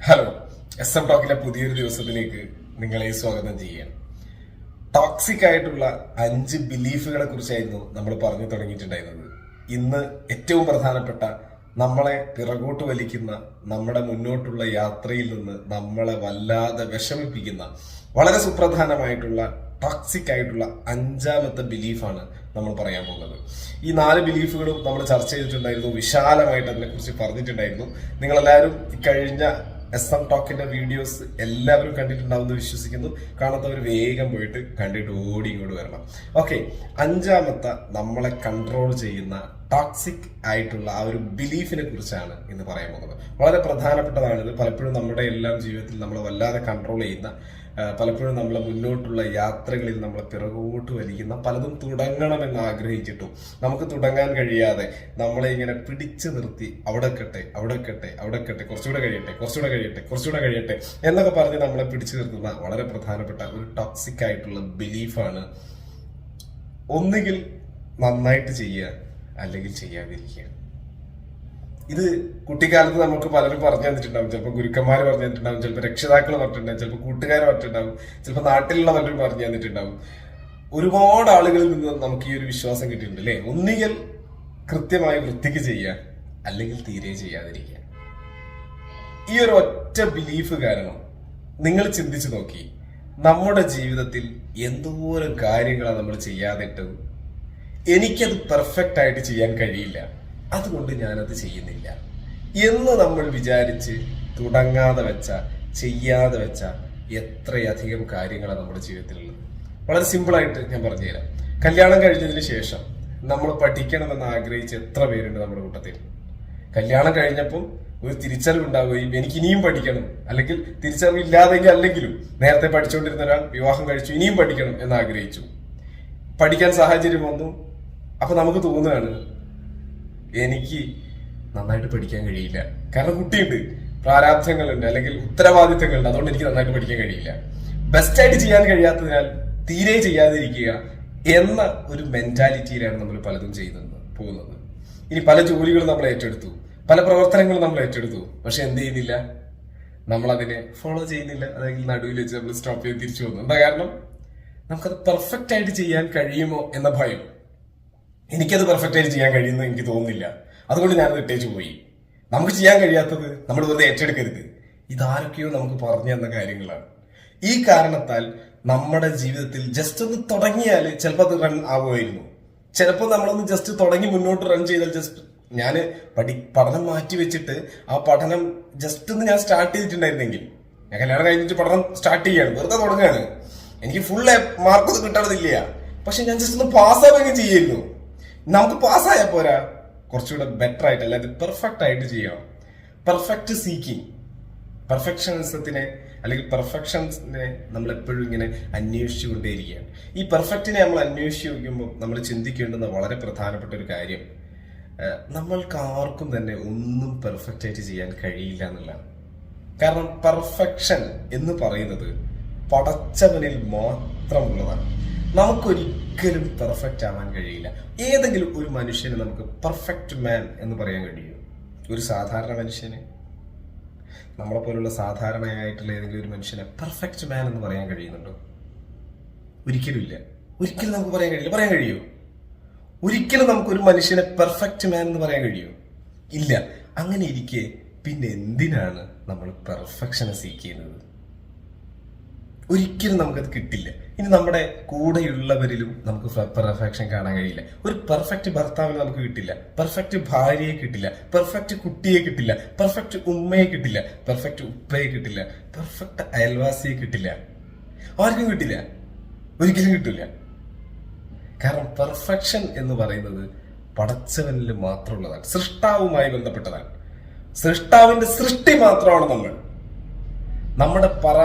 Hello, SM ടോക്കിലെ പുതിയൊരു ദിവസത്തിലേക്ക് നിങ്ങളെ സ്വാഗതം ചെയ്യാം. ടോക്സിക് ആയിട്ടുള്ള 5 ബിലീഫുകളെ കുറിച്ചായിരുന്നു നമ്മൾ പറഞ്ഞു തുടങ്ങിയിട്ടുണ്ടായിരുന്നത്. ഇന്ന് ഏറ്റവും പ്രധാനപ്പെട്ട, നമ്മളെ പിറകോട്ട് വലിക്കുന്ന, നമ്മുടെ മുന്നോട്ടുള്ള യാത്രയിൽ നിന്ന് നമ്മളെ വല്ലാതെ വിഷമിപ്പിക്കുന്ന, വളരെ സുപ്രധാനമായിട്ടുള്ള ടോക്സിക് ആയിട്ടുള്ള 5ാമത്തെ ബിലീഫാണ് നമ്മൾ പറയാൻ പോകുന്നത്. ഈ 4 ബിലീഫുകളും നമ്മൾ ചർച്ച ചെയ്തിട്ടുണ്ടായിരുന്നു, വിശാലമായിട്ട് അതിനെക്കുറിച്ച് പറഞ്ഞിട്ടുണ്ടായിരുന്നു. നിങ്ങളെല്ലാവരും കഴിഞ്ഞ SM ടോക്കിന്റെ വീഡിയോസ് എല്ലാവരും കണ്ടിട്ടുണ്ടാവുമെന്ന് വിശ്വസിക്കുന്നു. കാണാത്തവർ വേഗം പോയിട്ട് കണ്ടിട്ട് ഓടി ഇങ്ങോട്ട് വരണം. ഓക്കെ, 5ാമത്തെ നമ്മളെ കൺട്രോൾ ചെയ്യുന്ന ടോക്സിക് ആയിട്ടുള്ള ആ ഒരു ബിലീഫിനെ കുറിച്ചാണ് ഇന്ന് പറയാൻ പോകുന്നത്. വളരെ പ്രധാനപ്പെട്ടതാണിത്. പലപ്പോഴും നമ്മുടെ എല്ലാം ജീവിതത്തിൽ നമ്മളെ വല്ലാതെ കൺട്രോൾ ചെയ്യുന്ന, പലപ്പോഴും നമ്മളെ മുന്നോട്ടുള്ള യാത്രകളിൽ നമ്മളെ പിറകോട്ട് വലിക്കുന്ന, പലതും തുടങ്ങണമെന്ന് ആഗ്രഹിച്ചിട്ടും നമുക്ക് തുടങ്ങാൻ കഴിയാതെ നമ്മളെ ഇങ്ങനെ പിടിച്ചു നിർത്തി അവിടെ കട്ടെ, കുറച്ചുകൂടെ കഴിയട്ടെ എന്നൊക്കെ പറഞ്ഞ് നമ്മളെ പിടിച്ചു നിർത്തുന്ന വളരെ പ്രധാനപ്പെട്ട ഒരു ടോക്സിക് ആയിട്ടുള്ള ബിലീഫാണ് ഒന്നുകിൽ നന്നായിട്ട് ചെയ്യുക, അല്ലെങ്കിൽ ചെയ്യാതിരിക്കുക. ഇത് കുട്ടിക്കാലത്ത് നമുക്ക് പലരും പറഞ്ഞു തന്നിട്ടുണ്ടാവും. ചിലപ്പോൾ ഗുരുക്കന്മാർ പറഞ്ഞു തന്നിട്ടുണ്ടാവും, ചിലപ്പോൾ രക്ഷിതാക്കൾ പറഞ്ഞിട്ടുണ്ടാവും, ചിലപ്പോൾ കൂട്ടുകാർ പറഞ്ഞിട്ടുണ്ടാവും, ചിലപ്പോൾ നാട്ടിലുള്ള പലരും പറഞ്ഞു തന്നിട്ടുണ്ടാവും. ഒരുപാട് ആളുകളിൽ നിന്ന് നമുക്ക് ഈ ഒരു വിശ്വാസം കിട്ടിയിട്ടുണ്ട് അല്ലെ? ഒന്നുകിൽ കൃത്യമായി വൃത്തിക്ക് ചെയ്യുക, അല്ലെങ്കിൽ തീരെ ചെയ്യാതിരിക്കുക. ഈ ഒരു ഒറ്റ ബിലീഫ് കാരണം നിങ്ങൾ ചിന്തിച്ചു നോക്കി, നമ്മുടെ ജീവിതത്തിൽ എന്തോരം കാര്യങ്ങളാണ് നമ്മൾ ചെയ്യാതിട്ടത്. എനിക്കത് പെർഫെക്റ്റ് ആയിട്ട് ചെയ്യാൻ കഴിയില്ല, അതുകൊണ്ട് ഞാനത് ചെയ്യുന്നില്ല എന്ന് നമ്മൾ വിചാരിച്ച് തുടങ്ങാതെ വെച്ച, ചെയ്യാതെ വെച്ച എത്രയധികം കാര്യങ്ങളാണ് നമ്മുടെ ജീവിതത്തിലുള്ളത്. വളരെ സിമ്പിളായിട്ട് ഞാൻ പറഞ്ഞുതരാം. കല്യാണം കഴിഞ്ഞതിന് ശേഷം നമ്മൾ പഠിക്കണമെന്ന് ആഗ്രഹിച്ച് എത്ര പേരുണ്ട് നമ്മുടെ കൂട്ടത്തിൽ? കല്യാണം കഴിഞ്ഞപ്പം ഒരു തിരിച്ചറിവുണ്ടാവുകയും എനിക്ക് ഇനിയും പഠിക്കണം, അല്ലെങ്കിൽ തിരിച്ചറിവില്ലാതെങ്കിൽ അല്ലെങ്കിലും നേരത്തെ പഠിച്ചുകൊണ്ടിരുന്ന ഒരാൾ വിവാഹം കഴിച്ചു, ഇനിയും പഠിക്കണം എന്ന് ആഗ്രഹിച്ചു. പഠിക്കാൻ സാഹചര്യം വന്നു. അപ്പൊ നമുക്ക് തോന്നുകയാണ്, എനിക്ക് നന്നായിട്ട് പഠിക്കാൻ കഴിയില്ല, കാരണം കുട്ടിയുണ്ട്, പ്രാരാബ്ധങ്ങളുണ്ട്, അല്ലെങ്കിൽ ഉത്തരവാദിത്തങ്ങളുണ്ട്, അതുകൊണ്ട് എനിക്ക് നന്നായിട്ട് പഠിക്കാൻ കഴിയില്ല. ബെസ്റ്റായിട്ട് ചെയ്യാൻ കഴിയാത്തതിനാൽ തീരെ ചെയ്യാതിരിക്കുക എന്ന ഒരു മെന്റാലിറ്റിയിലാണ് നമ്മൾ പലതും പോകുന്നത്. ഇനി പല ജോലികളും നമ്മൾ ഏറ്റെടുത്തു, പല പ്രവർത്തനങ്ങളും നമ്മൾ ഏറ്റെടുത്തു, പക്ഷെ എന്ത് ചെയ്യുന്നില്ല? നമ്മൾ അതിനെ ഫോളോ ചെയ്യുന്നില്ല, അല്ലെങ്കിൽ നടുവിൽ വെച്ച് നമ്മൾ സ്റ്റോപ്പ് ചെയ്ത് തിരിച്ചു പോകുന്നു. എന്താ കാരണം? നമുക്കത് പെർഫെക്റ്റ് ആയിട്ട് ചെയ്യാൻ കഴിയുമോ എന്ന ഭയം. എനിക്കത് പെർഫെക്റ്റ് ആയിട്ട് ചെയ്യാൻ കഴിയുമെന്ന് എനിക്ക് തോന്നുന്നില്ല, അതുകൊണ്ട് ഞാനത് ഇട്ടേച്ചു പോയി. നമുക്ക് ചെയ്യാൻ കഴിയാത്തത് നമ്മൾ വെറുതെ ഏറ്റെടുക്കരുത്. ഇതാരൊക്കെയോ നമുക്ക് പറഞ്ഞു തന്ന കാര്യങ്ങളാണ്. ഈ കാരണത്താൽ നമ്മുടെ ജീവിതത്തിൽ ജസ്റ്റ് ഒന്ന് തുടങ്ങിയാൽ ചിലപ്പോൾ അത് റൺ ആവുമായിരുന്നു. ചിലപ്പോൾ നമ്മളൊന്ന് ജസ്റ്റ് തുടങ്ങി മുന്നോട്ട് റൺ ചെയ്താൽ, ജസ്റ്റ് ഞാൻ പഠനം മാറ്റി വെച്ചിട്ട് ആ പഠനം ജസ്റ്റ് ഒന്ന് ഞാൻ സ്റ്റാർട്ട് ചെയ്തിട്ടുണ്ടായിരുന്നെങ്കിൽ, ഞാൻ കല്യാണം കഴിഞ്ഞിട്ട് പഠനം സ്റ്റാർട്ട് ചെയ്യാണ്, വെറുതെ തുടങ്ങുകയാണ്, എനിക്ക് ഫുൾ മാർക്കൊന്നും കിട്ടണമെന്നില്ല, പക്ഷെ ഞാൻ ജസ്റ്റ് ഒന്ന് പാസ്സാവുകയും ചെയ്യായിരുന്നു. നമുക്ക് പാസ്സായാൽ പോരാ, കുറച്ചുകൂടെ ബെറ്റർ ആയിട്ട്, അല്ലാതെ പെർഫെക്റ്റ് ആയിട്ട് ചെയ്യാം. പെർഫെക്റ്റ് സീക്കിങ്, പെർഫെക്ഷനിസത്തിനെ അല്ലെങ്കിൽ പെർഫെക്ഷൻസിനെ നമ്മൾ എപ്പോഴും ഇങ്ങനെ അന്വേഷിച്ചു കൊണ്ടേയിരിക്കുകയാണ്. ഈ പെർഫെക്റ്റിനെ നമ്മൾ അന്വേഷിച്ച് നോക്കുമ്പോൾ നമ്മൾ ചിന്തിക്കേണ്ടുന്ന വളരെ പ്രധാനപ്പെട്ട ഒരു കാര്യം, നമ്മൾക്ക് ആർക്കും തന്നെ ഒന്നും പെർഫെക്റ്റ് ആയിട്ട് ചെയ്യാൻ കഴിയില്ല എന്നുള്ളതാണ്. കാരണം പെർഫെക്ഷൻ എന്ന് പറയുന്നത് പടച്ചവനിൽ മാത്രമുള്ളതാണ്. നമുക്കൊരിക്കലും പെർഫെക്റ്റ് ആവാൻ കഴിയില്ല. ഏതെങ്കിലും ഒരു മനുഷ്യന് നമുക്ക് പെർഫെക്റ്റ് മാൻ എന്ന് പറയാൻ കഴിയും? ഒരു സാധാരണ മനുഷ്യന്, നമ്മളെ പോലുള്ള സാധാരണയായിട്ടുള്ള ഏതെങ്കിലും ഒരു മനുഷ്യനെ പെർഫെക്റ്റ് മാൻ എന്ന് പറയാൻ കഴിയുന്നുണ്ടോ? ഒരിക്കലും ഇല്ല. ഒരിക്കലും നമുക്ക് പറയാൻ കഴിയില്ല. പറയാൻ കഴിയുമോ? ഒരിക്കലും നമുക്കൊരു മനുഷ്യനെ പെർഫെക്റ്റ് മാൻ എന്ന് പറയാൻ കഴിയുമോ? ഇല്ല. അങ്ങനെ ഇരിക്കെ പിന്നെ എന്തിനാണ് നമ്മൾ പെർഫെക്ഷനെ സീക്ക് ചെയ്യുന്നത്? ഒരിക്കലും നമുക്കത് കിട്ടില്ല. ഇനി നമ്മുടെ കൂടെയുള്ളവരിലും നമുക്ക് പെർഫെക്ഷൻ കാണാൻ കഴിയില്ല. ഒരു പെർഫെക്റ്റ് ഭർത്താവിനെ നമുക്ക് കിട്ടില്ല, പെർഫെക്റ്റ് ഭാര്യയെ കിട്ടില്ല, പെർഫെക്റ്റ് കുട്ടിയെ കിട്ടില്ല, പെർഫെക്റ്റ് ഉമ്മയെ കിട്ടില്ല, പെർഫെക്റ്റ് ഉപ്പയെ കിട്ടില്ല, പെർഫെക്റ്റ് അയൽവാസിയെ കിട്ടില്ല. ആർക്കും കിട്ടില്ല, ഒരിക്കലും കിട്ടില്ല. കാരണം പെർഫെക്ഷൻ എന്ന് പറയുന്നത് പടച്ചവനിൽ മാത്രമുള്ളതാണ്, സൃഷ്ടാവുമായി ബന്ധപ്പെട്ടതാണ്. സൃഷ്ടാവിന്റെ സൃഷ്ടി മാത്രമാണ് നമ്മൾ. നമ്മുടെ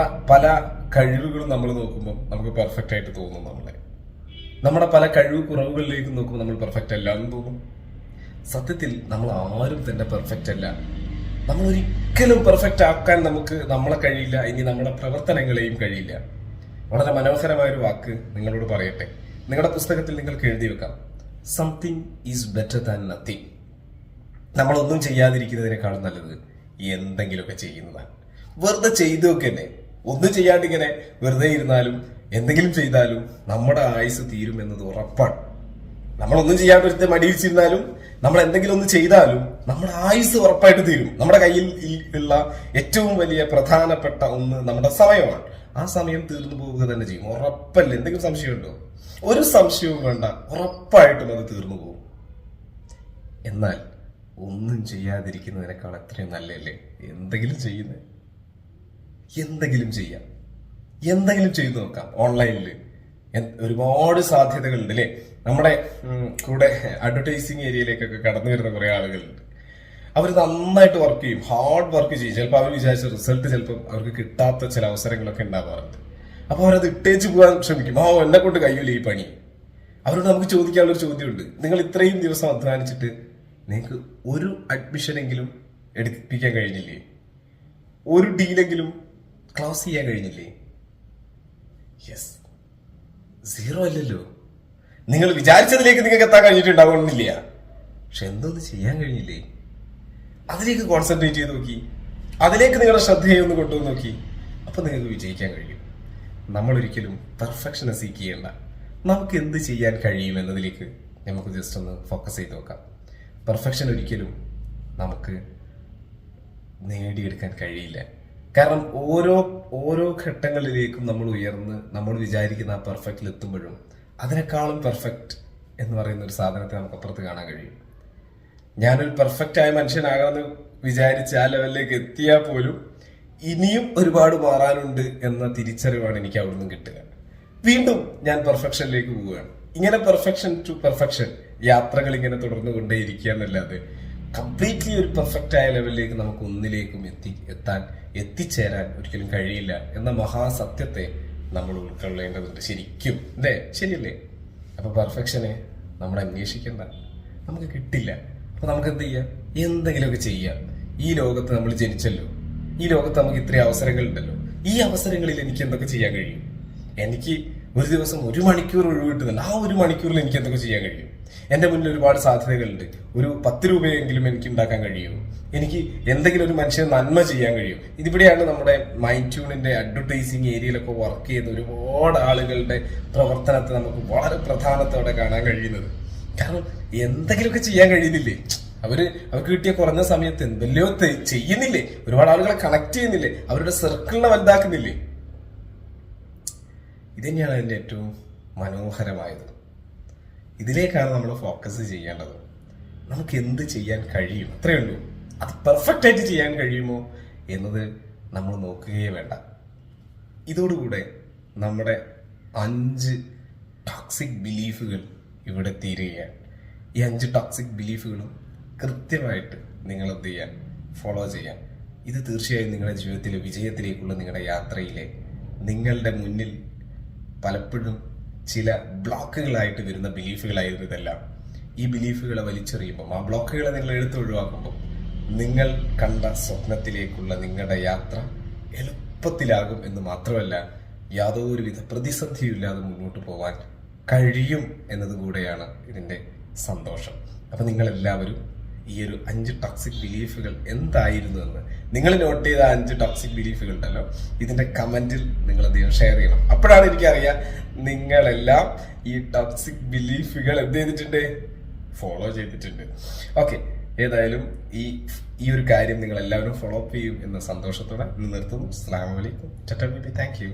പല കഴിവുകളും നമ്മൾ നോക്കുമ്പോൾ നമുക്ക് പെർഫെക്റ്റ് ആയിട്ട് തോന്നും. നമ്മുടെ പല കഴിവ് കുറവുകളിലേക്ക് നോക്കുമ്പോൾ നമ്മൾ പെർഫെക്റ്റ് അല്ല എന്ന് തോന്നും. സത്യത്തിൽ നമ്മൾ ആരും തന്നെ പെർഫെക്റ്റ് അല്ല. നമ്മൾ ഒരിക്കലും പെർഫെക്റ്റ് ആക്കാൻ നമ്മളെ കഴിയില്ല, ഇനി നമ്മുടെ പ്രവർത്തനങ്ങളെയും കഴിയില്ല. വളരെ മനോഹരമായൊരു വാക്ക് നിങ്ങളോട് പറയട്ടെ. നിങ്ങളുടെ പുസ്തകത്തിൽ നിങ്ങൾക്ക് എഴുതി വെക്കാം, something is better than nothing. നമ്മളൊന്നും ചെയ്യാതിരിക്കുന്നതിനേക്കാളും നല്ലത് എന്തെങ്കിലുമൊക്കെ ചെയ്യുന്നതാണ്. വെറുതെ ചെയ്തു നോക്കന്നെ. ഒന്നും ചെയ്യാണ്ട് ഇങ്ങനെ വെറുതെ ഇരുന്നാലും എന്തെങ്കിലും ചെയ്താലും നമ്മുടെ ആയുസ് തീരും എന്നത് ഉറപ്പാണ്. നമ്മളൊന്നും ചെയ്യാണ്ട് ഒരുത്തെ മടിയിച്ചിരുന്നാലും നമ്മൾ എന്തെങ്കിലും ഒന്ന് ചെയ്താലും നമ്മുടെ ആയുസ് ഉറപ്പായിട്ട് തീരും. നമ്മുടെ കയ്യിൽ ഉള്ള ഏറ്റവും വലിയ പ്രധാനപ്പെട്ട ഒന്ന് നമ്മുടെ സമയമാണ്. ആ സമയം തീർന്നു പോവുക തന്നെ ചെയ്യും, ഉറപ്പല്ല. എന്തെങ്കിലും സംശയമുണ്ടോ? ഒരു സംശയവും വേണ്ട, ഉറപ്പായിട്ടും അത് തീർന്നു പോകും. എന്നാൽ ഒന്നും ചെയ്യാതിരിക്കുന്നതിനേക്കാൾ എത്രയും നല്ലല്ലേ എന്തെങ്കിലും ചെയ്യുന്നത്. എന്തെങ്കിലും ചെയ്യാം, എന്തെങ്കിലും ചെയ്തു നോക്കാം. ഓൺലൈനിൽ ഒരുപാട് സാധ്യതകളുണ്ട് അല്ലേ? നമ്മുടെ കൂടെ അഡ്വർടൈസിങ് ഏരിയയിലേക്കൊക്കെ കടന്നു വരുന്ന കുറെ ആളുകളുണ്ട്. അവർ നന്നായിട്ട് വർക്ക് ചെയ്യും, ഹാർഡ് വർക്ക് ചെയ്യും. ചിലപ്പോൾ അവർ വിചാരിച്ച റിസൾട്ട് ചിലപ്പോൾ അവർക്ക് കിട്ടാത്ത ചില അവസരങ്ങളൊക്കെ ഉണ്ടാവാറുണ്ട്. അപ്പൊ അവരത് ഇട്ടേച്ച് പോകാൻ ശ്രമിക്കും. എന്നെ കൊണ്ട് കഴിയൂല ഈ പണി. അവരോട് നമുക്ക് ചോദിക്കാനുള്ളൊരു ചോദ്യമുണ്ട്. നിങ്ങൾ ഇത്രയും ദിവസം അധ്വാനിച്ചിട്ട് നിങ്ങൾക്ക് ഒരു അഡ്മിഷനെങ്കിലും എടുപ്പിക്കാൻ കഴിഞ്ഞില്ലേ? ഒരു ഡീലെങ്കിലും ക്ലോസ് ചെയ്യാൻ കഴിഞ്ഞില്ലേ? യെസ്, സീറോ അല്ലല്ലോ. നിങ്ങൾ വിചാരിച്ചതിലേക്ക് നിങ്ങൾക്ക് എത്താൻ കഴിഞ്ഞിട്ടുണ്ടാവുന്നില്ല, പക്ഷെ എന്തോന്ന് ചെയ്യാൻ കഴിഞ്ഞില്ലേ? അതിലേക്ക് കോൺസെൻട്രേറ്റ് ചെയ്ത് നോക്കി, അതിലേക്ക് നിങ്ങളുടെ ശ്രദ്ധയെ ഒന്ന് കൊണ്ടുവന്ന് നോക്കി, അപ്പൊ നിങ്ങൾക്ക് വിജയിക്കാൻ കഴിയും. നമ്മൾ ഒരിക്കലും പെർഫെക്ഷനെ സീക്ക് ചെയ്യേണ്ട. നമുക്ക് എന്ത് ചെയ്യാൻ കഴിയും എന്നതിലേക്ക് നമുക്ക് ജസ്റ്റ് ഒന്ന് ഫോക്കസ് ചെയ്ത് നോക്കാം. പെർഫെക്ഷൻ ഒരിക്കലും നമുക്ക് നേടിയെടുക്കാൻ കഴിയില്ല. കാരണം ഓരോ ഘട്ടങ്ങളിലേക്കും നമ്മൾ ഉയർന്ന് നമ്മൾ വിചാരിക്കുന്ന ആ പെർഫെക്റ്റിൽ എത്തുമ്പോഴും അതിനേക്കാളും പെർഫെക്റ്റ് എന്ന് പറയുന്ന ഒരു സാധനത്തെ നമുക്ക് അപ്പുറത്ത് കാണാൻ കഴിയും. ഞാനൊരു പെർഫെക്റ്റ് ആയ മനുഷ്യനാകാമെന്ന് വിചാരിച്ച് ആ ലെവലിലേക്ക് എത്തിയാൽ പോലും ഇനിയും ഒരുപാട് മാറാനുണ്ട് എന്ന തിരിച്ചറിവാണ് എനിക്ക് അവിടെ നിന്ന് കിട്ടുക. വീണ്ടും ഞാൻ പെർഫെക്ഷനിലേക്ക് പോവുകയാണ്. ഇങ്ങനെ പെർഫെക്ഷൻ ടു പെർഫെക്ഷൻ യാത്രകൾ ഇങ്ങനെ തുടർന്നു കൊണ്ടേയിരിക്കുക എന്നല്ലാതെ കംപ്ലീറ്റ്ലി ഒരു പെർഫെക്റ്റ് ആയ ലെവലിലേക്ക് നമുക്ക് ഒന്നിലേക്കും എത്തിച്ചേരാൻ ഒരിക്കലും കഴിയില്ല എന്ന മഹാസത്യത്തെ നമ്മൾ ഉൾക്കൊള്ളേണ്ടതുണ്ട്. ശരിക്കും അല്ലേ? ശരിയല്ലേ? അപ്പൊ പെർഫെക്ഷനെ നമ്മൾ അന്വേഷിക്കണ്ട, നമുക്ക് കിട്ടില്ല. അപ്പൊ നമുക്ക് എന്ത് ചെയ്യാം? എന്തെങ്കിലുമൊക്കെ ചെയ്യാം. ഈ ലോകത്ത് നമ്മൾ ജനിച്ചല്ലോ, ഈ ലോകത്ത് നമുക്ക് ഇത്രയും അവസരങ്ങൾ ഉണ്ടല്ലോ. ഈ അവസരങ്ങളിൽ എനിക്ക് എന്തൊക്കെ ചെയ്യാൻ കഴിയും? എനിക്ക് ഒരു ദിവസം 1 മണിക്കൂർ ഒഴിവ് കിട്ടുന്നുണ്ട്. ആ 1 മണിക്കൂറിൽ എനിക്ക് എന്തൊക്കെ ചെയ്യാൻ കഴിയും? എന്റെ മുന്നിൽ ഒരുപാട് സാധ്യതകളുണ്ട്. ഒരു 10 രൂപയെങ്കിലും എനിക്ക് ഉണ്ടാക്കാൻ കഴിയും. എനിക്ക് എന്തെങ്കിലും ഒരു മനുഷ്യന് നന്മ ചെയ്യാൻ കഴിയും. ഇതിവിടെയാണ് നമ്മുടെ മൈൻഡ് ട്യൂണിന്റെ അഡ്വർടൈസിങ് ഏരിയയിലൊക്കെ വർക്ക് ചെയ്യുന്ന ഒരുപാട് ആളുകളുടെ പ്രവർത്തനത്തെ നമുക്ക് വളരെ പ്രധാനത്തോടെ കാണാൻ കഴിയുന്നത്. കാരണം എന്തെങ്കിലുമൊക്കെ ചെയ്യാൻ കഴിയുന്നില്ലേ? അവർക്ക് കിട്ടിയ കുറഞ്ഞ സമയത്ത് എന്തെല്ലോ ചെയ്യുന്നില്ലേ? ഒരുപാട് ആളുകളെ കണക്ട് ചെയ്യുന്നില്ലേ? അവരുടെ സർക്കിളിനെ വലുതാക്കുന്നില്ലേ? ഇതുതന്നെയാണ് അതിന്റെ ഏറ്റവും മനോഹരമായത്. ഇതിലേക്കാണ് നമ്മൾ ഫോക്കസ് ചെയ്യേണ്ടത്. നമുക്ക് എന്ത് ചെയ്യാൻ കഴിയും, അത്രയേ ഉള്ളൂ. അത് പെർഫെക്റ്റ് ആയിട്ട് ചെയ്യാൻ കഴിയുമോ എന്നത് നമ്മൾ നോക്കുകയേ വേണ്ട. ഇതോടുകൂടെ നമ്മുടെ 5 ടോക്സിക് ബിലീഫുകൾ ഇവിടെ തീരുകയാണ്. ഈ 5 ടോക്സിക് ബിലീഫുകളും കൃത്യമായിട്ട് നിങ്ങൾ എന്ത് ചെയ്യാൻ, ഫോളോ ചെയ്യാൻ. ഇത് തീർച്ചയായും നിങ്ങളുടെ ജീവിതത്തിലെ വിജയത്തിലേക്കുള്ള നിങ്ങളുടെ യാത്രയിലെ നിങ്ങളുടെ മുന്നിൽ പലപ്പോഴും ചില ബ്ലോക്കുകളായിട്ട് വരുന്ന ബിലീഫുകളായിരുന്നു ഇതെല്ലാം. ഈ ബിലീഫുകളെ വലിച്ചെറിയുമ്പോൾ, ആ ബ്ലോക്കുകളെ നിങ്ങൾ എടുത്ത് ഒഴിവാക്കുമ്പോൾ നിങ്ങൾ കണ്ട സ്വപ്നത്തിലേക്കുള്ള നിങ്ങളുടെ യാത്ര എളുപ്പത്തിലാകും എന്ന് മാത്രമല്ല, യാതൊരുവിധ പ്രതിസന്ധിയില്ലാതെ മുന്നോട്ട് പോകാൻ കഴിയും എന്നത് കൂടെയാണ് ഇതിന്റെ സന്തോഷം. അപ്പൊ നിങ്ങൾ എല്ലാവരും ഈ ഒരു 5 ടോക്സിക് ബിലീഫുകൾ എന്തായിരുന്നു എന്ന് നിങ്ങൾ നോട്ട് ചെയ്ത 5 ടോക്സിക് ബിലീഫുകൾ ഉണ്ടല്ലോ, ഇതിന്റെ കമന്റിൽ നിങ്ങൾ എന്തെങ്കിലും ഷെയർ ചെയ്യണം. അപ്പോഴാണ് എനിക്കറിയാം നിങ്ങളെല്ലാം ഈ ടോക്സിക് ബിലീഫുകൾ എന്ത് ചെയ്തിട്ടുണ്ട്, ഫോളോ ചെയ്തിട്ടുണ്ട്. ഓക്കെ, ഏതായാലും ഈ ഒരു കാര്യം നിങ്ങൾ എല്ലാവരും ഫോളോ അപ്പ് ചെയ്യും എന്ന സന്തോഷത്തോടെ നിർത്തുന്നു. അസ്സലാമു അലൈക്കും. Thank you.